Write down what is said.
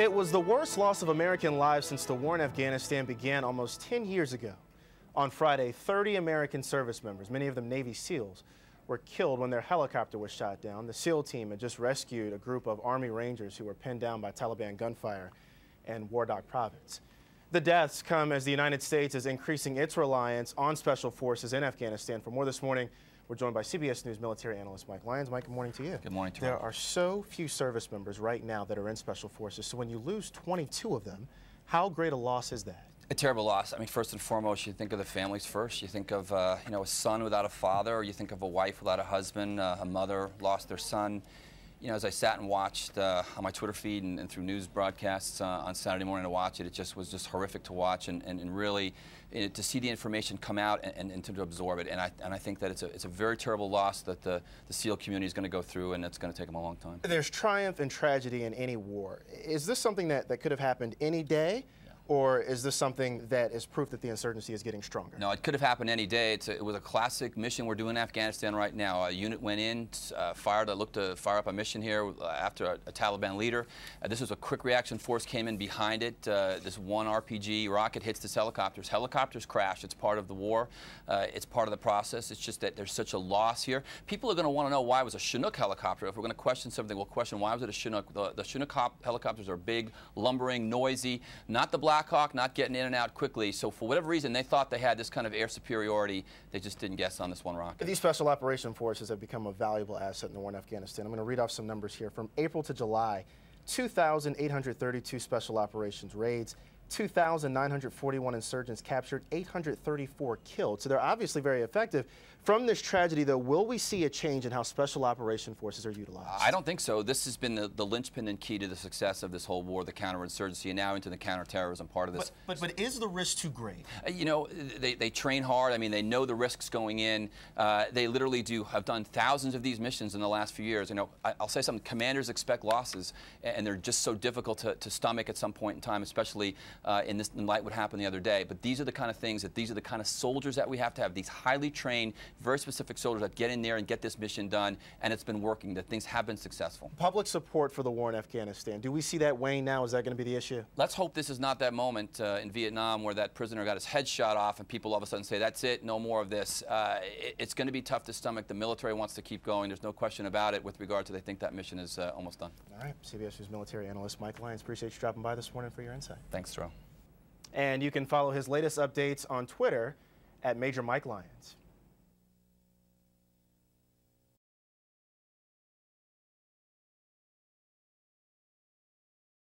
It was the worst loss of American lives since the war in Afghanistan began almost 10 years ago. On Friday, 30 American service members, many of them Navy SEALs, were killed when their helicopter was shot down. The SEAL team had just rescued a group of Army Rangers who were pinned down by Taliban gunfire in Wardak province. The deaths come as the United States is increasing its reliance on special forces in Afghanistan. For more this morning, we're joined by CBS News Military Analyst Mike Lyons. Mike, good morning to you. Good morning to you. There are so few service members right now that are in special forces, so when you lose 22 of them, how great a loss is that? A terrible loss. I mean, first and foremost, you think of the families first. You think of, a son without a father, or you think of a wife without a husband, a mother lost their son. As I sat and watched on my Twitter feed and through news broadcasts on Saturday morning to watch it, it was just horrific to watch and really to see the information come out and to absorb it. And I think that it's a very terrible loss that the SEAL community is going to go through, and it's going to take them a long time. There's triumph and tragedy in any war. Is this something that could have happened any day? Or is this something that is proof that the insurgency is getting stronger? No, it could have happened any day. It was a classic mission we're doing in Afghanistan right now. A unit went in, looked to fire up a mission here after a Taliban leader. This was a quick reaction force came in behind it. This one RPG rocket hits this helicopters. Helicopters crash. It's part of the war. It's part of the process. It's just that there's such a loss here. People are going to want to know why it was a Chinook helicopter. If we're going to question something, we'll question why was it a Chinook. The Chinook helicopters are big, lumbering, noisy, not the Black Hawk, not getting in and out quickly. So for whatever reason, they thought they had this kind of air superiority. They just didn't guess on this one rocket. These special operation forces have become a valuable asset in the war in Afghanistan. I'm going to read off some numbers here. From April to July, 2,832 special operations raids, 2,941 insurgents captured, 834 killed. So they're obviously very effective. From this tragedy, though, will we see a change in how special operation forces are utilized? I don't think so. This has been the linchpin and key to the success of this whole war, the counterinsurgency, and now into the counterterrorism part of this. But is the risk too great? They train hard. I mean, they know the risks going in. They literally have done thousands of these missions in the last few years. I'll say something. Commanders expect losses, and they're just so difficult to stomach at some point in time, especially in light what happened the other day. But these are the kind of things these are the kind of soldiers that we have to have. These highly trained, very specific soldiers that get in there and get this mission done, and it's been working, that things have been successful. Public support for the war in Afghanistan, do we see that wane now? Is that going to be the issue? Let's hope this is not that moment in Vietnam where that prisoner got his head shot off and people all of a sudden say, that's it, no more of this. It's going to be tough to stomach. The military wants to keep going. There's no question about it with regard to they think that mission is almost done. All right, CBS News Military Analyst Mike Lyons, appreciate you dropping by this morning for your insight. Thanks, Terrell. And you can follow his latest updates on Twitter at Major Mike Lyons.